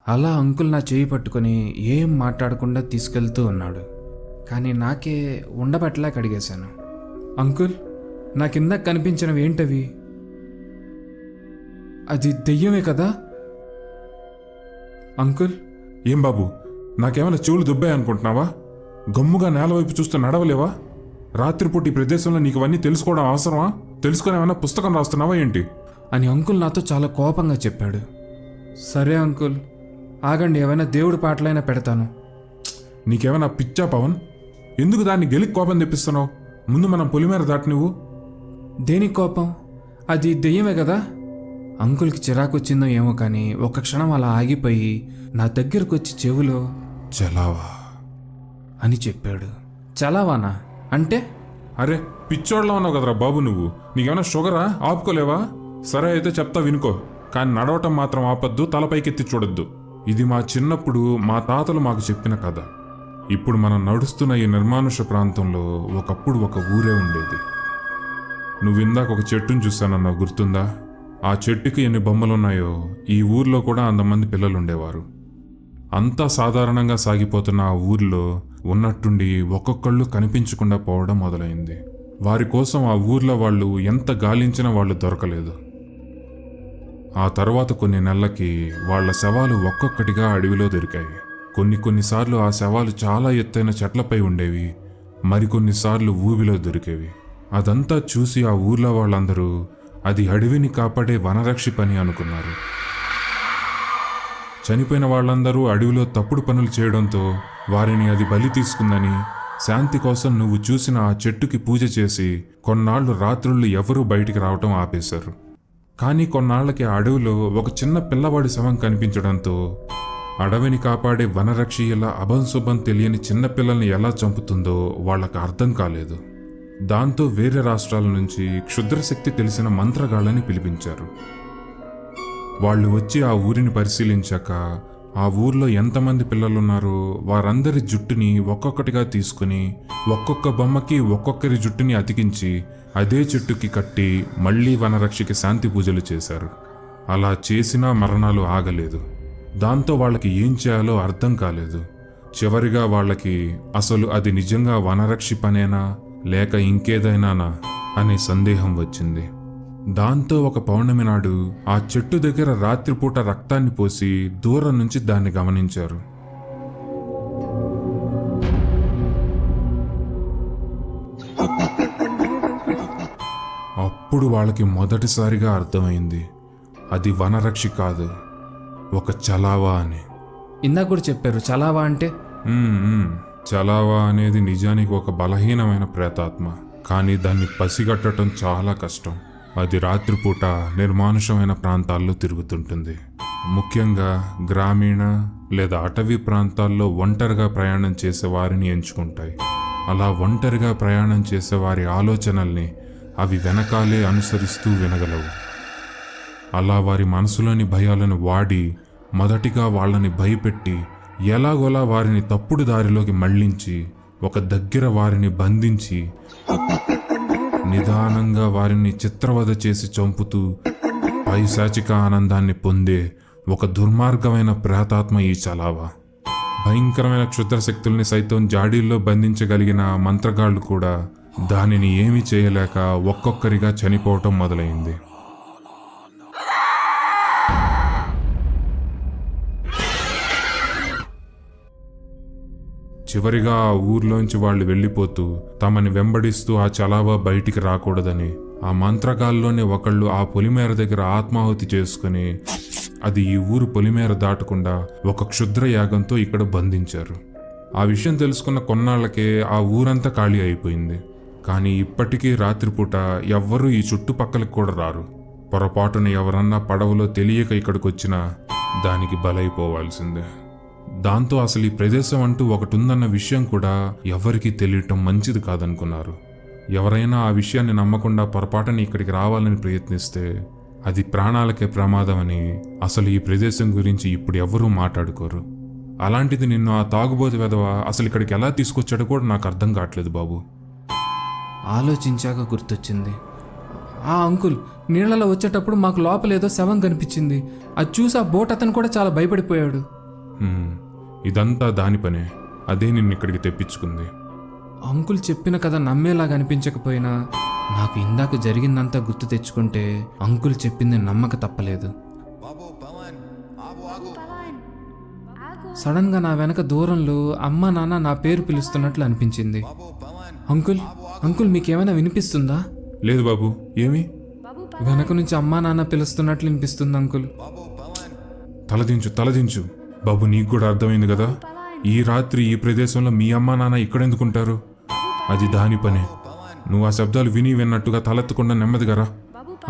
అలా అంకుల్ నా చేయి పట్టుకొని ఏం మాట్లాడకుండా తీసుకెళ్తూ ఉన్నాడు. కానీ నాకే ఉండబట్టలేక అడిగేశాను, అంకుల్ నా కింద కనిపించినవి ఏంటవి? అది దెయ్యమే కదా అంకుల్? ఏం బాబు, నాకేమైనా చెవులు దుబ్బాయి అనుకుంటున్నావా? గమ్ముగా నేల వైపు చూస్తూ నడవలేవా? రాత్రిపూట ఈ ప్రదేశంలో నీకు అవన్నీ తెలుసుకోవడం అవసరమా? తెలుసుకొని ఏమైనా పుస్తకం రాస్తున్నావా ఏంటి? అని అంకుల్ నాతో చాలా కోపంగా చెప్పాడు. సరే అంకుల్, ఆగండి, ఏమైనా దేవుడి పాటలైనా పెడతాను. నీకేమైనా పిచ్చా పవన్? ఎందుకు దాన్ని గెలికి కోపం తెప్పిస్తున్నావు? ముందు మనం పొలిమేర దాటి నువ్వు. దేనికి కోపం? అది దెయ్యమే కదా? అంకుల్కి చిరాకు వచ్చిందో ఏమో కానీ ఒక క్షణం అలా ఆగిపోయి నా దగ్గరకు వచ్చి చెవులో చలావా అని చెప్పాడు. చలావానా అంటే? అరే పిచ్చోడ్లా ఉన్నావు కదరా బాబు నువ్వు. నీకేమైనా షుగరా? ఆపుకోలేవా? సరే అయితే చెప్తా వినుకో, కానీ నడవటం మాత్రం ఆపద్దు, తలపైకెత్తి చూడొద్దు. ఇది మా చిన్నప్పుడు మా తాతలు మాకు చెప్పిన కథ. ఇప్పుడు మనం నడుస్తున్న ఈ నిర్మానుష ప్రాంతంలో ఒకప్పుడు ఒక ఊరే ఉండేది. నువ్వు ఇందాక ఒక చెట్టును చూశానన్నావు, గుర్తుందా? ఆ చెట్టుకి ఎన్ని బొమ్మలున్నాయో ఈ ఊర్లో కూడా అంతమంది పిల్లలు ఉండేవారు. అంతా సాధారణంగా సాగిపోతున్న ఆ ఊర్లో ఉన్నట్టుండి ఒక్కొక్కళ్ళు కనిపించకుండా పోవడం మొదలైంది. వారి కోసం ఆ ఊర్లో వాళ్ళు ఎంత గాలించినా వాళ్ళు దొరకలేదు. ఆ తర్వాత కొన్ని నెలలకి వాళ్ల శవాలు ఒక్కొక్కటిగా అడవిలో దొరికాయి. కొన్నిసార్లు ఆ శవాలు చాలా ఎత్తైన చెట్లపై ఉండేవి, మరికొన్నిసార్లు ఊబిలో దొరికేవి. అదంతా చూసి ఆ ఊర్లో వాళ్ళందరూ అది అడవిని కాపాడే వనరక్షి పని అనుకున్నారు. చనిపోయిన వాళ్ళందరూ అడవిలో తప్పుడు పనులు చేయడంతో వారిని అది బలి తీసుకుందని, శాంతి కోసం నువ్వు చూసిన ఆ చెట్టుకి పూజ చేసి కొన్నాళ్లు రాత్రుళ్ళు ఎవరూ బయటికి రావటం ఆపేశారు. కానీ కొన్నాళ్లకి ఆ అడవిలో ఒక చిన్న పిల్లవాడి శవం కనిపించడంతో అడవిని కాపాడే వనరక్షి ఇలా అభంశుభం తెలియని చిన్నపిల్లల్ని ఎలా చంపుతుందో వాళ్లకు అర్థం కాలేదు. దాంతో వేరే రాష్ట్రాల నుంచి క్షుద్రశక్తి తెలిసిన మంత్రగాళ్ళని పిలిపించారు. వాళ్ళు వచ్చి ఆ ఊరిని పరిశీలించాక ఆ ఊర్లో ఎంతమంది పిల్లలున్నారో వారందరి జుట్టుని ఒక్కొక్కటిగా తీసుకుని ఒక్కొక్క బొమ్మకి ఒక్కొక్కరి జుట్టుని అతికించి అదే చెట్టుకి కట్టి మళ్లీ వనరక్షికి శాంతి పూజలు చేశారు. అలా చేసినా మరణాలు ఆగలేదు. దాంతో వాళ్ళకి ఏం చేయాలో అర్థం కాలేదు. చివరిగా వాళ్ళకి అసలు అది నిజంగా వనరక్షి పనేనా లేక ఇంకేదైనానా అనే సందేహం వచ్చింది. దాంతో ఒక పౌర్ణమి నాడు ఆ చెట్టు దగ్గర రాత్రిపూట రక్తాన్ని పోసి దూరం నుంచి దాన్ని గమనించారు. అప్పుడు వాళ్ళకి మొదటిసారిగా అర్థమైంది, అది వనరక్షి కాదు, ఒక చలావా అని. ఇందాక కూడా చెప్పారు చలావా అంటే. చలావా అనేది నిజానికి ఒక బలహీనమైన ప్రేతాత్మ, కానీ దాన్ని పసిగట్టడం చాలా కష్టం. అది రాత్రిపూట నిర్మానుషమైన ప్రాంతాల్లో తిరుగుతుంటుంది. ముఖ్యంగా గ్రామీణ లేదా అటవీ ప్రాంతాల్లో ఒంటరిగా ప్రయాణం చేసే వారిని ఎంచుకుంటాయి. అలా ఒంటరిగా ప్రయాణం చేసే వారి ఆలోచనల్ని అవి వెనకాలే అనుసరిస్తూ వినగలవు. అలా వారి మనసులోని భయాలను వాడి మొదటిగా వాళ్ళని భయపెట్టి ఎలాగోలా వారిని తప్పుడు దారిలోకి మళ్లించి ఒక దగ్గర వారిని బంధించి నిదానంగా వారిని చిత్రవధ చేసి చంపుతూ పైశాచిక ఆనందాన్ని పొందే ఒక దుర్మార్గమైన ప్రేతాత్మ ఈ చలావా. భయంకరమైన క్షుద్రశక్తుల్ని సైతం జాడీల్లో బంధించగలిగిన మంత్రగాళ్లు కూడా దానిని ఏమీ చేయలేక ఒక్కొక్కరిగా చనిపోవటం మొదలైంది. చివరిగా ఆ ఊర్లోంచి వాళ్ళు వెళ్ళిపోతూ తమని వెంబడిస్తూ ఆ చలావా బయటికి రాకూడదని ఆ మంత్రగాల్లోనే ఒకళ్ళు ఆ పొలిమేర దగ్గర ఆత్మాహుతి చేసుకుని అది ఈ ఊరు పొలిమేర దాటకుండా ఒక క్షుద్ర యాగంతో ఇక్కడ బంధించారు. ఆ విషయం తెలుసుకున్న కొన్నాళ్లకే ఆ ఊరంతా ఖాళీ అయిపోయింది. కానీ ఇప్పటికీ రాత్రిపూట ఎవ్వరూ ఈ చుట్టుపక్కలకు కూడా రారు. పొరపాటున ఎవరన్నా పడవలో తెలియక ఇక్కడికొచ్చినా దానికి బలైపోవాల్సిందే. దాంతో అసలు ఈ ప్రదేశం అంటూ ఒకటి ఉందన్న విషయం కూడా ఎవరికీ తెలియటం మంచిది కాదనుకున్నారు. ఎవరైనా ఆ విషయాన్ని నమ్మకుండా పొరపాటున ఇక్కడికి రావాలని ప్రయత్నిస్తే అది ప్రాణాలకే ప్రమాదమని అసలు ఈ ప్రదేశం గురించి ఇప్పుడు ఎవరూ మాట్లాడుకోరు. అలాంటిది నిన్ను ఆ తాగుబోతు వెధవ అసలు ఇక్కడికి ఎలా తీసుకొచ్చాడో కూడా నాకు అర్థం కావట్లేదు బాబు. ఆలోచించాక గుర్తొచ్చింది, ఆ అంకుల్ నీళ్ళలో వచ్చేటప్పుడు మాకు లోపల ఏదో శవం కనిపించింది. అది చూసి ఆ బోట్ అతను కూడా చాలా భయపడిపోయాడు. ఇదంతా దాని పనే. అదే నిన్ను ఇక్కడికి తెప్పించుకుంది. అంకుల్ చెప్పిన కథ నమ్మేలాగా అనిపించకపోయినా నాకు ఇందాక జరిగిందంతా గుర్తు తెచ్చుకుంటే అంకుల్ చెప్పింది నమ్మక తప్పలేదు. సడన్ గా నా వెనక దూరంలో అమ్మ నాన్న నా పేరు పిలుస్తున్నట్లు అనిపించింది. అంకుల్ అంకుల్ మీకేమైనా వినిపిస్తుందా? లేదు బాబు, ఏమి? వెనక నుంచి అమ్మా నాన్న పిలుస్తున్నట్లు వినిపిస్తుంది అంకుల్. తలదించు బాబు. నీకు కూడా అర్థమైంది కదా, ఈ రాత్రి ఈ ప్రదేశంలో మీ అమ్మా నాన్న ఇక్కడెందుకుంటారు? అది దాని పనే. నువ్వు ఆ శబ్దాలు విన్నట్టుగా తలెత్తకుండా నెమ్మదిగా రా.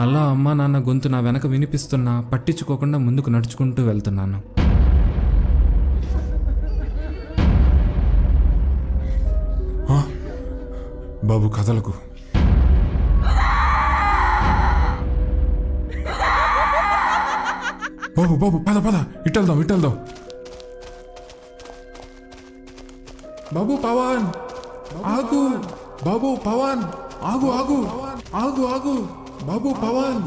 అలా అమ్మా నాన్న గొంతు నా వెనక వినిపిస్తున్నా పట్టించుకోకుండా ముందుకు నడుచుకుంటూ వెళ్తున్నాను. బాబు కథలకు. బాబు పద ఇట్టెళ్దాం. బాబు పవన్ ఆగు. బాబు పవన్ ఆగు. బాబు పవన్.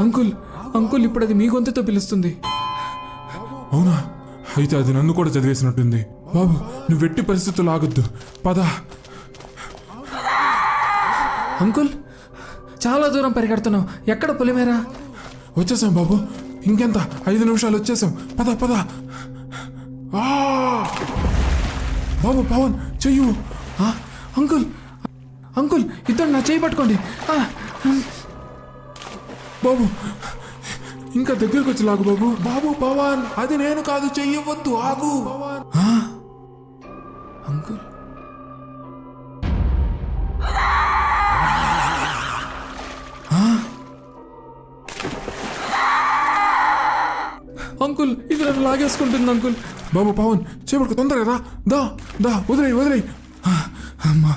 అంకుల్ ఇప్పుడు అది మీ గొంతుతో పిలుస్తుంది. అవునా? అయితే అది నన్ను కూడా చదివేసినట్టుంది. బాబు నువ్వు వెట్టి పరిస్థితులు ఆగొద్దు, పద. అంకుల్ చాలా దూరం పరిగెడుతున్నావు. ఎక్కడ పొలిమేరా? వచ్చేసాం బాబు, ఇంకెంత 5 నిమిషాలు వచ్చేసాం. పద. బాబు పవన్ చెయ్యు. అంకుల్ ఇద్దరు నా చేయి పట్టుకోండి. బాబు ఇంకా దగ్గరకు వచ్చి లాగు బాబు. బాబు పవన్, అది నేను కాదు, చెయ్యవద్దు, ఆగు. అంకుల్ అంకుల్ ఇది నన్ను లాగేసుకుంటుంది అంకుల్. బాబు పవన్ చేపడుకు, తొందరగా రా. దా వదిలేయి. అమ్మా.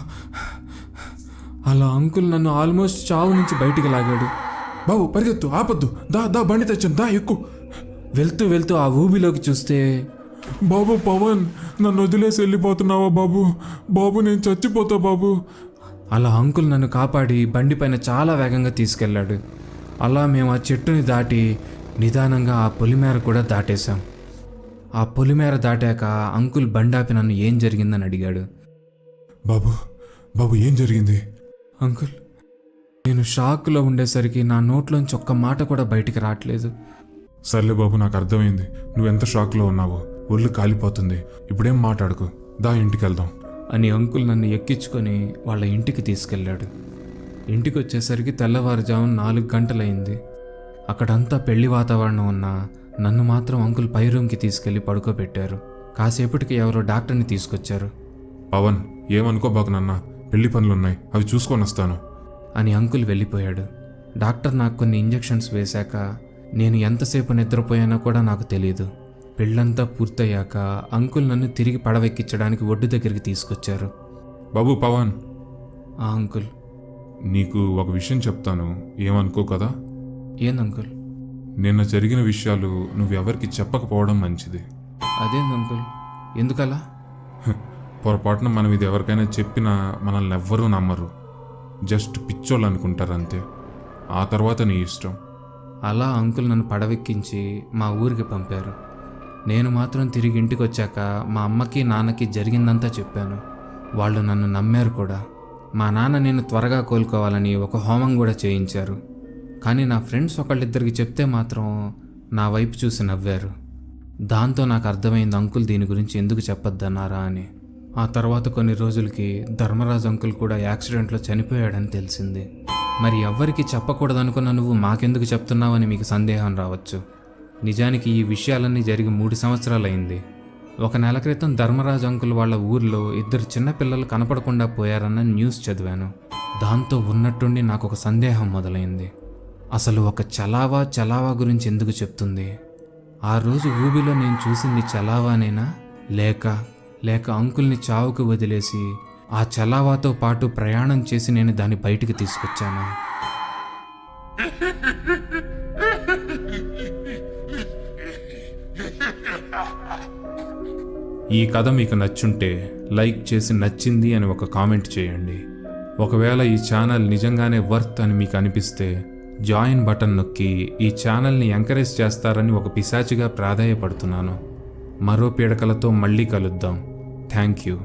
అలా అంకుల్ నన్ను ఆల్మోస్ట్ చావు నుంచి బయటికి లాగాడు. బాబు పరిగెత్తు, ఆపొద్దు. దా బండి తెచ్చాను, దా ఎక్కు. వెళ్తూ ఆ ఊబిలోకి చూస్తే, బాబు పవన్ నన్ను వదిలేసి వెళ్ళిపోతున్నావా బాబు నేను చచ్చిపోతా బాబు. అలా అంకుల్ నన్ను కాపాడి బండి పైన చాలా వేగంగా తీసుకెళ్ళాడు. అలా మేము ఆ చెట్టుని దాటి నిదానంగా ఆ పొలిమేర కూడా దాటేశాం. ఆ పొలిమేర దాటాక అంకుల్ బండాపి నన్ను ఏం జరిగిందని అడిగాడు. బాబు ఏం జరిగింది? అంకుల్ నేను షాక్లో ఉండేసరికి నా నోట్లోంచి ఒక్క మాట కూడా బయటికి రావట్లేదు. సర్లే బాబు, నాకు అర్థమైంది నువ్వెంత షాక్లో ఉన్నావో. ఒళ్ళు కాలిపోతుంది. ఇప్పుడేం మాట్లాడుకో, దా ఇంటికి వెళ్దాం అని అంకుల్ నన్ను ఎక్కించుకొని వాళ్ళ ఇంటికి తీసుకెళ్ళాడు. ఇంటికి వచ్చేసరికి తెల్లవారుజామున 4 గంటలైంది. అక్కడంతా పెళ్లి వాతావరణం ఉన్నా నన్ను మాత్రం అంకుల్ పై రూమ్కి తీసుకెళ్లి పడుకోబెట్టారు. కాసేపటికి ఎవరో డాక్టర్ని తీసుకొచ్చారు. పవన్ ఏమనుకోబాకు నాన్న, పెళ్లి పనులున్నాయి, అవి చూసుకొని వస్తాను అని అంకుల్ వెళ్ళిపోయాడు. డాక్టర్ నాకు కొన్ని ఇంజెక్షన్స్ వేశాక నేను ఎంతసేపు నిద్రపోయానో కూడా నాకు తెలియదు. పెళ్ళంతా పూర్తయ్యాక అంకుల్ నన్ను తిరిగి పడవెక్కించడానికి ఒడ్డు దగ్గరికి తీసుకొచ్చారు. బాబు పవన్. అంకుల్ నీకు ఒక విషయం చెప్తాను, ఏమనుకో కదా. ఏందంకుల్? నిన్న జరిగిన విషయాలు నువ్వెవరికి చెప్పకపోవడం మంచిది. అదేంది అంకుల్, ఎందుకలా? పొరపాటున మనం ఇది ఎవరికైనా చెప్పినా మనల్ని ఎవ్వరూ నమ్మరు. జస్ట్ పిచ్చోళ్ళు అనుకుంటారు అంతే. ఆ తర్వాత నీ ఇష్టం. అలా అంకుల్ నన్ను పడవెక్కించి మా ఊరికి పంపారు. నేను మాత్రం తిరిగి ఇంటికి వచ్చాక మా అమ్మకి నాన్నకి జరిగిందంతా చెప్పాను. వాళ్ళు నన్ను నమ్మారు కూడా. మా నాన్న నేను త్వరగా కోలుకోవాలని ఒక హోమం కూడా చేయించారు. కానీ నా ఫ్రెండ్స్ ఒకళ్ళిద్దరికి చెప్తే మాత్రం నా వైపు చూసి నవ్వారు. దాంతో నాకు అర్థమైంది అంకుల్ దీని గురించి ఎందుకు చెప్పొద్దన్నారా అని. ఆ తర్వాత కొన్ని రోజులకి ధర్మరాజు అంకుల్ కూడా యాక్సిడెంట్లో చనిపోయాడని తెలిసింది. మరి ఎవ్వరికి చెప్పకూడదనుకున్న నువ్వు మాకెందుకు చెప్తున్నావని మీకు సందేహం రావచ్చు. నిజానికి ఈ విషయాలన్నీ జరిగి 3 సంవత్సరాలైంది. 1 నెల క్రితం ధర్మరాజు అంకుల్ వాళ్ళ ఊర్లో 2 చిన్నపిల్లలు కనపడకుండా పోయారన్న న్యూస్ చదివాను. దాంతో ఉన్నట్టుండి నాకు ఒక సందేహం మొదలైంది. అసలు ఒక చలావా గురించి ఎందుకు చెప్తుంది? ఆ రోజు ఊబిలో నేను చూసింది చలావానేనా, లేక అంకుల్ని చావుకు వదిలేసి ఆ చలావాతో పాటు ప్రయాణం చేసి నేను దాన్ని బయటికి తీసుకొచ్చాను. ఈ కథ మీకు నచ్చుంటే లైక్ చేసి నచ్చింది అని ఒక కామెంట్ చేయండి. ఒకవేళ ఈ ఛానల్ నిజంగానే వర్త్ అని మీకు అనిపిస్తే జాయిన్ బటన్ నొక్కి ఈ ఛానల్ని ఎంకరేజ్ చేస్తారని ఒక పిశాచిగా ప్రాధేయపడుతున్నాను. మరో పీడకలతో మళ్ళీ కలుద్దాం. Thank you.